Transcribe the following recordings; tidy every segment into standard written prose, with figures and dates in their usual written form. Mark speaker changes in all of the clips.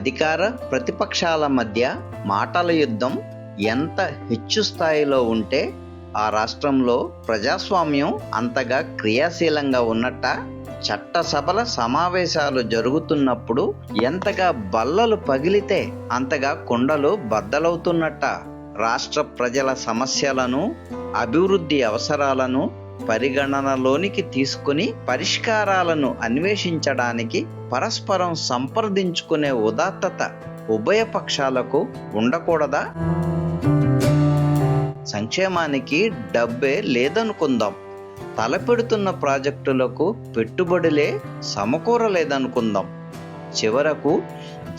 Speaker 1: అధికార ప్రతిపక్షాల మధ్య మాటల యుద్ధం ఎంత హెచ్చు స్థాయిలో ఉంటే ఆ రాష్ట్రంలో ప్రజాస్వామ్యం అంతగా క్రియాశీలంగా ఉన్నట్ట. చట్టసభల సమావేశాలు జరుగుతున్నప్పుడు ఎంతగా బల్లలు పగిలితే అంతగా కుండలు బద్దలవుతున్నట్ట. రాష్ట్ర ప్రజల సమస్యలను, అభివృద్ధి అవసరాలను పరిగణనలోనికి తీసుకుని పరిష్కారాలను అన్వేషించడానికి పరస్పరం సంప్రదించుకునే ఉదాత్తత ఉభయ పక్షాలకు ఉండకూడదా? సంక్షేమానికి డబ్బే లేదనుకుందాం, తలపెడుతున్న ప్రాజెక్టులకు పెట్టుబడులే సమకూరలేదనుకుందాం, చివరకు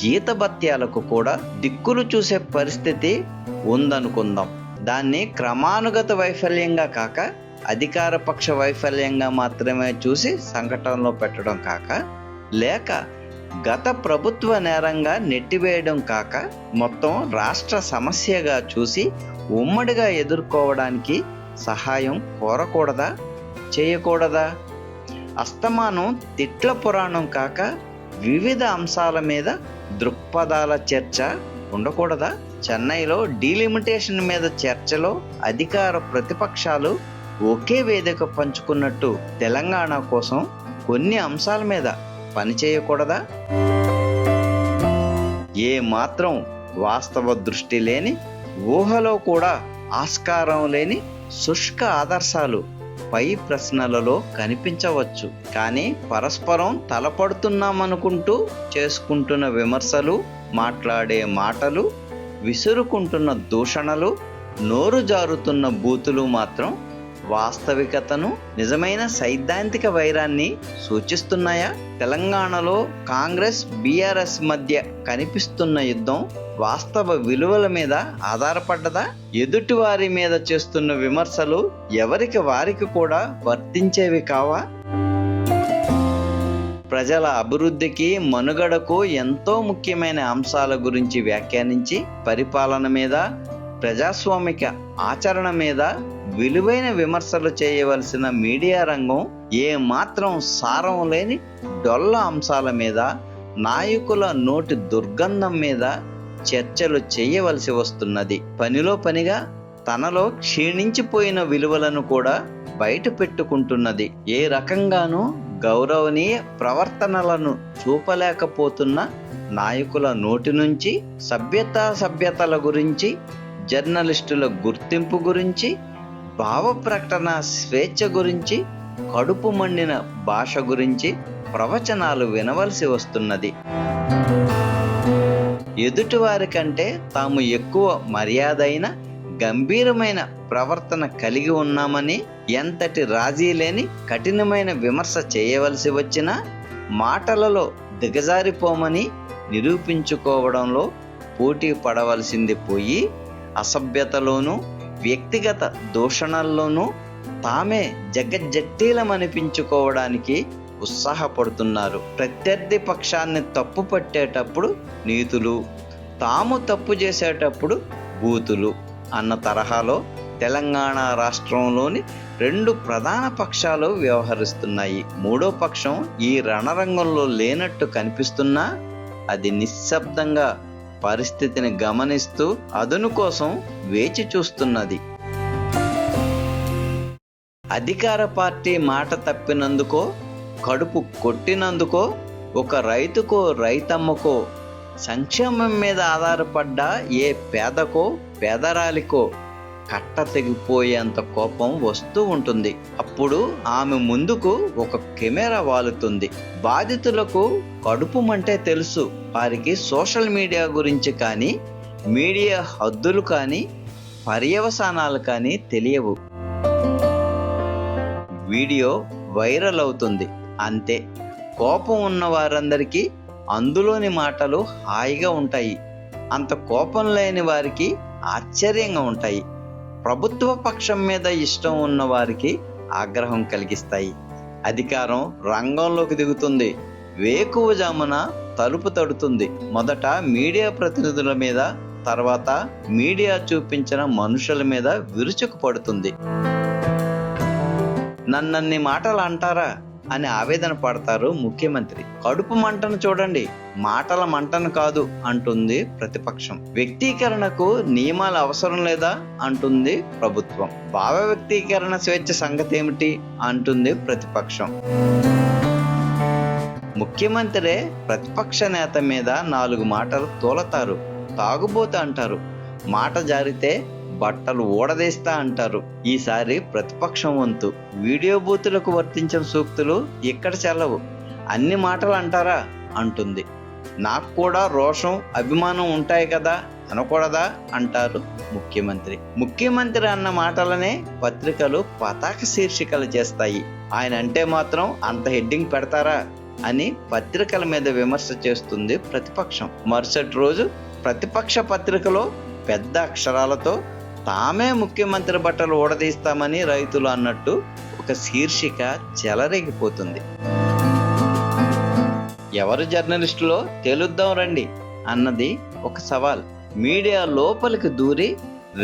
Speaker 1: జీతభత్యాలకు కూడా దిక్కులు చూసే పరిస్థితి ఉందనుకుందాం. దాన్ని క్రమానుగత వైఫల్యంగా కాక అధికార పక్ష వైఫల్యంగా మాత్రమే చూసి సంకటంలో పెట్టడం కాక, లేక గత ప్రభుత్వ నేరంగా నెట్టివేయడం కాక, మొత్తం రాష్ట్ర సమస్యగా చూసి ఉమ్మడిగా ఎదుర్కోవడానికి సహాయం కోరకూడదా, చేయకూడదా? అస్తమానం తిట్ల పురాణం కాక వివిధ అంశాల మీద దృక్పథాల చర్చ ఉండకూడదా? చెన్నైలో డీలిమిటేషన్ మీద చర్చలో అధికార ప్రతిపక్షాలు ఒకే వేదిక పంచుకున్నట్టు తెలంగాణ కోసం కొన్ని అంశాల మీద పనిచేయకూడదా? ఏ మాత్రం వాస్తవ దృష్టి లేని, ఊహలో కూడా ఆస్కారం లేని శుష్క ఆదర్శాలు పై ప్రశ్నలలో కనిపించవచ్చు. కానీ పరస్పరం తలపడుతున్నామనుకుంటూ చేసుకుంటున్న విమర్శలు, మాట్లాడే మాటలు, విసురుకుంటున్న దూషణలు, నోరు జారుతున్న బూతులు మాత్రం వాస్తవికతను, నిజమైన సైద్ధాంతిక వైరాన్ని సూచిస్తున్నాయా? తెలంగాణలో కాంగ్రెస్ బీఆర్ఎస్ మధ్య కనిపిస్తున్న యుద్ధం వాస్తవ విలువల మీద ఆధారపడ్డదా? ఎదుటివారి మీద చేస్తున్న విమర్శలు ఎవరికి వారికి కూడా వర్తించేవి కావా? ప్రజల అభివృద్ధికి, మనుగడకు ఎంతో ముఖ్యమైన అంశాల గురించి వ్యాఖ్యానించి పరిపాలన మీద, ప్రజాస్వామిక ఆచరణ మీద విలువైన విమర్శలు చేయవలసిన మీడియా రంగం ఏ మాత్రం సారం లేని డొల్ల అంశాల మీద, నాయకుల నోటి దుర్గంధం మీద చర్చలు చేయవలసి వస్తున్నది. పనిలో పనిగా తనలో క్షీణించిపోయిన విలువలను కూడా బయట పెట్టుకుంటున్నది. ఏ రకంగానూ గౌరవనీయ ప్రవర్తనలను చూపలేకపోతున్న నాయకుల నోటి నుంచి సభ్యతల గురించి, జర్నలిస్టుల గుర్తింపు గురించి, భావ ప్రకటన స్వేచ్ఛ గురించి, కడుపు మండిన భాష గురించి ప్రవచనాలు వినవలసి వస్తున్నది. ఎదుటివారి కంటే తాము ఎక్కువ మర్యాదైన, గంభీరమైన ప్రవర్తన కలిగి ఉన్నామని ఎంతటి రాజీ లేని కఠినమైన విమర్శ చేయవలసి వచ్చినా మాటలలో దిగజారిపోమని నిరూపించుకోవడంలో పోటీ పడవలసింది పోయి, అసభ్యతలోనూ వ్యక్తిగత దూషణల్లోనూ తామే జగజ్జట్టీలమనిపించుకోవడానికి ఉత్సాహపడుతున్నారు. ప్రత్యర్థి పక్షాన్ని తప్పు పట్టేటప్పుడు నీతులు, తాము తప్పు చేసేటప్పుడు బూతులు అన్న తరహాలో తెలంగాణ రాష్ట్రంలోని రెండు ప్రధాన పక్షాలు వ్యవహరిస్తున్నాయి. మూడో పక్షం ఈ రణరంగంలో లేనట్టు కనిపిస్తున్నా అది నిశ్శబ్దంగా పరిస్థితిని గమనిస్తూ అదును కోసం వేచి చూస్తున్నది. అధికార పార్టీ మాట తప్పినందుకో, కడుపు కొట్టినందుకో, ఒక రైతుకో రైతమ్మకో, సంక్షేమం మీద ఆధారపడ్డ ఏ పేదకో పేదరాలికో కట్ట తెగిపోయేంత కోపం వస్తూ ఉంటుంది. అప్పుడు ఆమె ముందుకు ఒక కెమెరా వాలుతుంది. బాధితులకు కడుపు మంటే తెలుసు, వారికి సోషల్ మీడియా గురించి కానీ, మీడియా హద్దులు కానీ, పర్యవసానాలు కానీ తెలియవు. వీడియో వైరల్ అవుతుంది అంతే. కోపం ఉన్న వారందరికీ అందులోని మాటలు హాయిగా ఉంటాయి. అంత కోపం లేని వారికి ఆశ్చర్యంగా ఉంటాయి. ప్రభుత్వ పక్షం మీద ఇష్టం ఉన్న వారికి ఆగ్రహం కలిగిస్తాయి. అధికారం రంగంలోకి దిగుతుంది. వేకువజామున తలుపు తడుతుంది. మొదట మీడియా ప్రతినిధుల మీద, తర్వాత మీడియా చూపించిన మనుషుల మీద విరుచుకు పడుతుంది. నన్నన్ని మాటలు అంటారా, అని ఆవేదన పడతారు ముఖ్యమంత్రి. కడుపు మంటను చూడండి, మాటల మంటను కాదు అంటుంది ప్రతిపక్షం. వ్యక్తీకరణకు నియమాలు అవసరం లేదా అంటుంది ప్రభుత్వం. భావ వ్యక్తీకరణ స్వేచ్ఛ సంగతి ఏమిటి అంటుంది ప్రతిపక్షం. ముఖ్యమంత్రే ప్రతిపక్ష నేత మీద 4 మాటలు తోలతారు. తాగుబోత అంటారు, మాట జారితే బట్టలు ఊడదీస్తా అంటారు. ఈసారి ప్రతిపక్షం వంతు. వీడియో బూతులకు వర్తించిన సూక్తులు ఇక్కడ చెల్లవు. అన్ని మాటలు అంటారా అంటుంది. నాకు కూడా రోషం, అభిమానం ఉంటాయి కదా, అనకూడదా అంటారు ముఖ్యమంత్రి. ముఖ్యమంత్రి అన్న మాటలనే పత్రికలు పతాక శీర్షికలు చేస్తాయి. ఆయన అంటే మాత్రం అంత హెడ్డింగ్ పెడతారా అని పత్రికల మీద విమర్శ చేస్తుంది ప్రతిపక్షం. మరుసటి రోజు ప్రతిపక్ష పత్రికలో పెద్ద అక్షరాలతో తామే ముఖ్యమంత్రి బట్టలు ఊడదీస్తామని రైతులు అన్నట్టు ఒక శీర్షిక చెలరేగిపోతుంది. ఎవరు జర్నలిస్టులో తేలుద్దాం రండి అన్నది ఒక సవాల్. మీడియా లోపలికి దూరి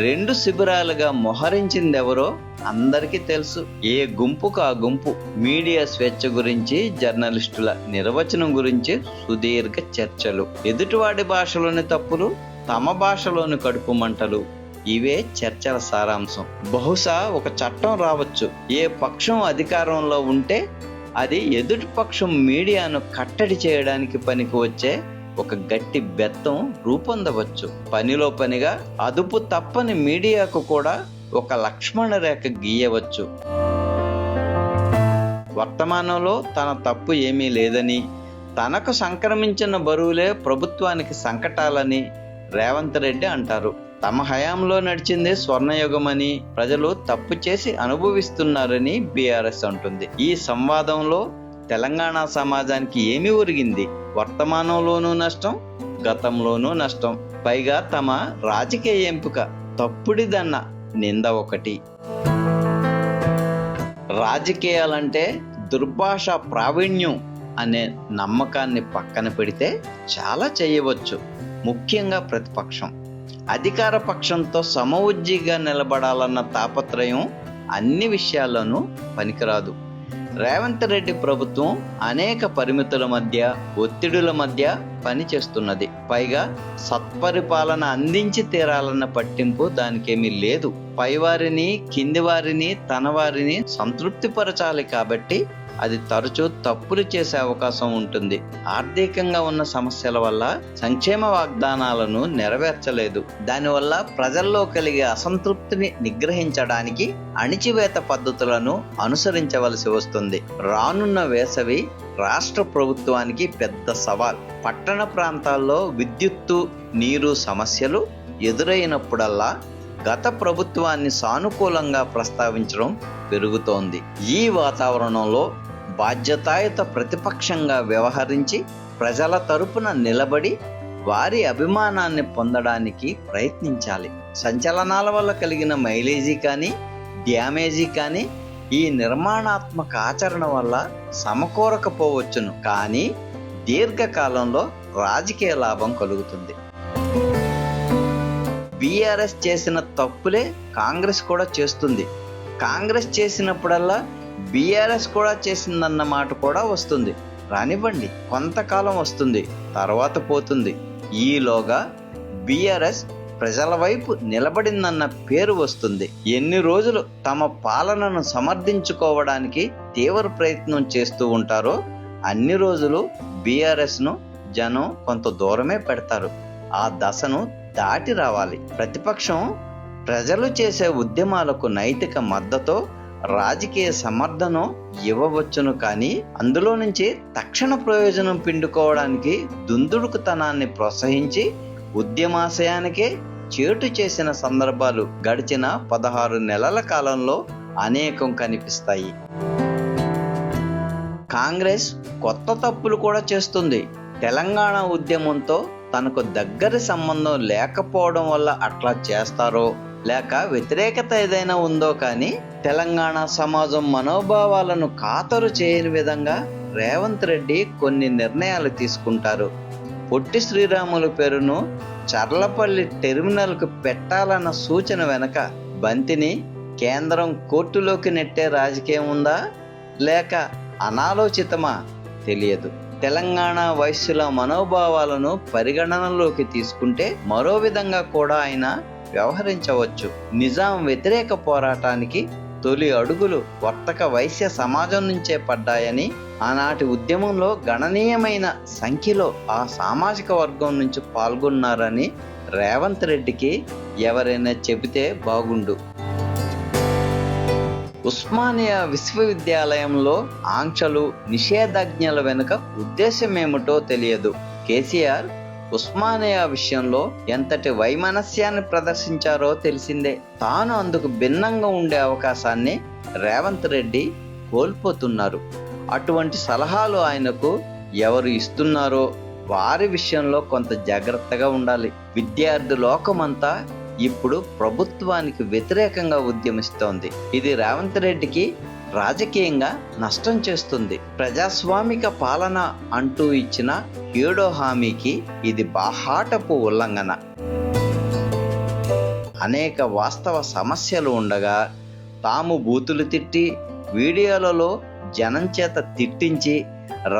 Speaker 1: 2 శిబిరాలుగా మొహరించిందెవరో అందరికీ తెలుసు. ఏ గుంపుకు ఆ గుంపు. మీడియా స్వేచ్ఛ గురించి, జర్నలిస్టుల నిర్వచనం గురించి సుదీర్ఘ చర్చలు. ఎదుటివాడి భాషలోని తప్పులు, తమ భాషలోని కడుపు మంటలు, ఇవే చర్చల సారాంశం. బహుశా ఒక చట్టం రావచ్చు. ఏ పక్షం అధికారంలో ఉంటే అది ఎదుటి పక్షం మీడియాను కట్టడి చేయడానికి పనికి వచ్చే ఒక గట్టి బెత్తం రూపొందవచ్చు. పనిలో పనిగా అదుపు తప్పని మీడియాకు కూడా ఒక లక్ష్మణ రేఖ గీయవచ్చు. వర్తమానంలో తన తప్పు ఏమీ లేదని, తనకు సంక్రమించిన బరువులే ప్రభుత్వానికి సంకటాలని రేవంత్ రెడ్డి అంటారు. తమ హయాంలో నడిచిందే స్వర్ణయుగమని, ప్రజలు తప్పు చేసి అనుభవిస్తున్నారని బీఆర్ఎస్ అంటుంది. ఈ సంవాదంలో తెలంగాణ సమాజానికి ఏమి ఒరిగింది? వర్తమానంలోనూ నష్టం, గతంలోనూ నష్టం. పైగా తమ రాజకీయ ఎంపిక తప్పుడిదన్న నింద ఒకటి. రాజకీయాలంటే దుర్భాష ప్రావీణ్యం అనే నమ్మకాన్ని పక్కన పెడితే చాలా చేయవచ్చు. ముఖ్యంగా ప్రతిపక్షం. అధికార పక్షంతో సమఉజ్జీగా నిలబడాలన్న తాపత్రయం అన్ని విషయాల్లోనూ పనికిరాదు. రేవంత్ రెడ్డి ప్రభుత్వం అనేక పరిమితుల మధ్య, ఒత్తిడుల మధ్య పనిచేస్తున్నది. పైగా సత్పరిపాలన అందించి తీరాలన్న పట్టింపు దానికేమీ లేదు. పైవారిని, కింది వారిని, తన వారిని సంతృప్తిపరచాలి కాబట్టి అది తరచూ తప్పులు చేసే అవకాశం ఉంటుంది. ఆర్థికంగా ఉన్న సమస్యల వల్ల సంక్షేమ వాగ్దానాలను నెరవేర్చలేదు. దానివల్ల ప్రజల్లో కలిగే అసంతృప్తిని నిగ్రహించడానికి అణిచివేత పద్ధతులను అనుసరించవలసి వస్తుంది. రానున్న వేసవి రాష్ట్ర ప్రభుత్వానికి పెద్ద సవాల్. పట్టణ ప్రాంతాల్లో విద్యుత్తు, నీరు సమస్యలు ఎదురైనప్పుడల్లా గత ప్రభుత్వాన్ని సానుకూలంగా ప్రస్తావించడం పెరుగుతోంది. ఈ వాతావరణంలో బాధ్యతాయుత ప్రతిపక్షంగా వ్యవహరించి ప్రజల తరపున నిలబడి వారి అభిమానాన్ని పొందడానికి ప్రయత్నించాలి. సంచలనాల వల్ల కలిగిన మైలేజీ కానీ, డ్యామేజీ కానీ ఈ నిర్మాణాత్మక ఆచరణ వల్ల సమకూరకపోవచ్చును. కానీ దీర్ఘకాలంలో రాజకీయ లాభం కలుగుతుంది. బీఆర్ఎస్ చేసిన తప్పులే కాంగ్రెస్ కూడా చేస్తుంది. కాంగ్రెస్ చేసినప్పుడల్లా బీఆర్ఎస్ కూడా చేసిందన్న మాట కూడా వస్తుంది. రానివ్వండి, కొంతకాలం వస్తుంది, తర్వాత పోతుంది. ఈలోగా బీఆర్ఎస్ ప్రజల వైపు నిలబడిందన్న పేరు వస్తుంది. ఎన్ని రోజులు తమ పాలనను సమర్థించుకోవడానికి తీవ్ర ప్రయత్నం చేస్తూ ఉంటారో అన్ని రోజులు బీఆర్ఎస్ను జనం కొంత దూరమే పెడతారు. ఆ దశను దాటి రావాలి. ప్రతిపక్షం ప్రజలు చేసే ఉద్యమాలకు నైతిక మద్దతు, రాజకీయ సమర్థనం ఇవ్వవచ్చును. కానీ అందులో నుంచి తక్షణ ప్రయోజనం పిండుకోవడానికి దుందుడుకుతనాన్ని ప్రోత్సహించి ఉద్యమాశయానికే చేటు చేసిన సందర్భాలు గడిచిన 16 నెలల కాలంలో అనేకం కనిపిస్తాయి. కాంగ్రెస్ కొత్త తప్పులు కూడా చేస్తుంది. తెలంగాణ ఉద్యమంతో తనకు దగ్గరి సంబంధం లేకపోవడం వల్ల అట్లా చేస్తారో, లేక వ్యతిరేకత ఏదైనా ఉందో కానీ తెలంగాణ సమాజం మనోభావాలను ఖాతరు చేయని విధంగా రేవంత్ రెడ్డి కొన్ని నిర్ణయాలు తీసుకుంటారు. పొట్టి శ్రీరాములు పేరును చర్లపల్లి టెర్మినల్కు పెట్టాలన్న సూచన వెనక బంతిని కేంద్రం కోర్టులోకి నెట్టే రాజకీయం ఉందా, లేక అనాలోచితమా తెలియదు. తెలంగాణ వైశ్యుల మనోభావాలను పరిగణనలోకి తీసుకుంటే మరో విధంగా కూడా ఆయన వ్యవహరించవచ్చు. నిజాం వ్యతిరేక పోరాటానికి తొలి అడుగులు వర్తక వైశ్య సమాజం నుంచే పడ్డాయని, ఆనాటి ఉద్యమంలో గణనీయమైన సంఖ్యలో ఆ సామాజిక వర్గం నుంచి పాల్గొన్నారని రేవంత్ రెడ్డికి ఎవరైనా చెబితే బాగుండు. ఉస్మానియా విశ్వవిద్యాలయంలో ఆంక్షలు, నిషేధాజ్ఞల వెనుక ఉద్దేశమేమిటో తెలియదు. కేసీఆర్ ఉస్మానియా విషయంలో ఎంతటి వైమనస్యాన్ని ప్రదర్శించారో తెలిసిందే. తాను అందుకు భిన్నంగా ఉండే అవకాశాన్ని రేవంత్ రెడ్డి కోల్పోతున్నారు. అటువంటి సలహాలు ఆయనకు ఎవరు ఇస్తున్నారో వారి విషయంలో కొంత జాగ్రత్తగా ఉండాలి. విద్యార్థి లోకమంతా ఇప్పుడు ప్రభుత్వానికి వ్యతిరేకంగా ఉద్యమిస్తోంది. ఇది రేవంత్ రెడ్డికి రాజకీయంగా నష్టం చేస్తుంది. ప్రజాస్వామిక పాలన అంటూ ఇచ్చిన 7వ హామీకి ఇది బాహాటపు ఉల్లంఘన. అనేక వాస్తవ సమస్యలు ఉండగా తాము బూతులు తిట్టి, వీడియోలలో జనం చేత తిట్టించి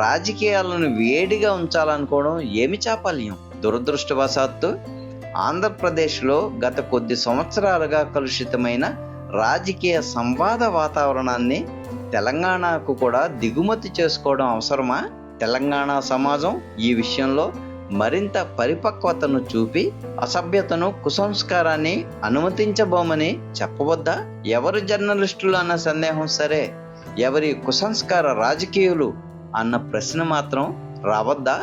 Speaker 1: రాజకీయాలను వేడిగా ఉంచాలనుకోవడం ఏమి చాపల్యం. దురదృష్టవశాత్తు ఆంధ్రప్రదేశ్లో గత కొద్ది సంవత్సరాలుగా కలుషితమైన రాజకీయ సంవాద వాతావరణాన్ని తెలంగాణకు కూడా దిగుమతి చేసుకోవడం అవసరమా? తెలంగాణ సమాజం ఈ విషయంలో మరింత పరిపక్వతను చూపి అసభ్యతను, కుసంస్కారాన్ని అనుమతించబోమని చెప్పవద్దా? ఎవరు జర్నలిస్టులు అన్న సందేహం సరే, ఎవరి కుసంస్కార రాజకీయులు అన్న ప్రశ్న మాత్రం రావద్దా?